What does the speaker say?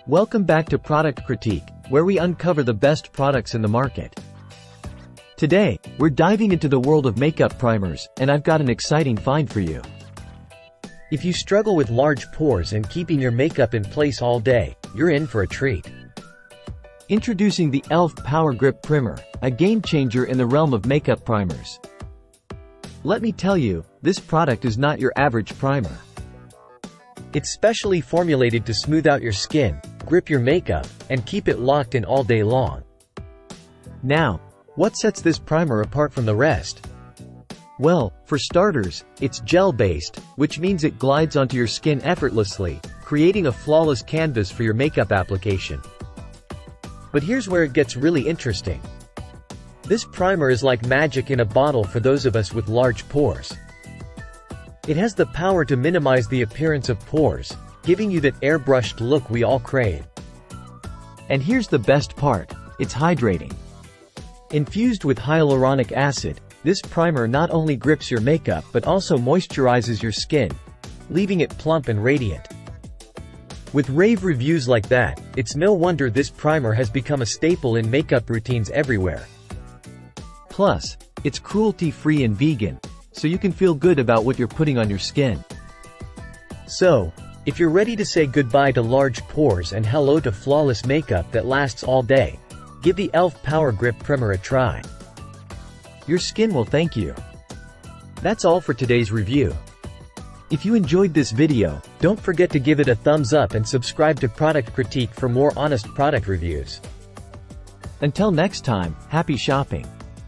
Welcome back to Product Critique, where we uncover the best products in the market. Today, we're diving into the world of makeup primers, and I've got an exciting find for you. If you struggle with large pores and keeping your makeup in place all day, you're in for a treat. Introducing the e.l.f. Power Grip Primer, a game changer in the realm of makeup primers. Let me tell you, this product is not your average primer. It's specially formulated to smooth out your skin, grip your makeup, and keep it locked in all day long. Now, what sets this primer apart from the rest? Well, for starters, it's gel-based, which means it glides onto your skin effortlessly, creating a flawless canvas for your makeup application. But here's where it gets really interesting. This primer is like magic in a bottle for those of us with large pores. It has the power to minimize the appearance of pores, giving you that airbrushed look we all crave. And here's the best part, it's hydrating. Infused with hyaluronic acid, this primer not only grips your makeup but also moisturizes your skin, leaving it plump and radiant. With rave reviews like that, it's no wonder this primer has become a staple in makeup routines everywhere. Plus, it's cruelty-free and vegan, so you can feel good about what you're putting on your skin. So, if you're ready to say goodbye to large pores and hello to flawless makeup that lasts all day, give the e.l.f. Power Grip Primer a try. Your skin will thank you. That's all for today's review. If you enjoyed this video, don't forget to give it a thumbs up and subscribe to Product Critique for more honest product reviews. Until next time, happy shopping.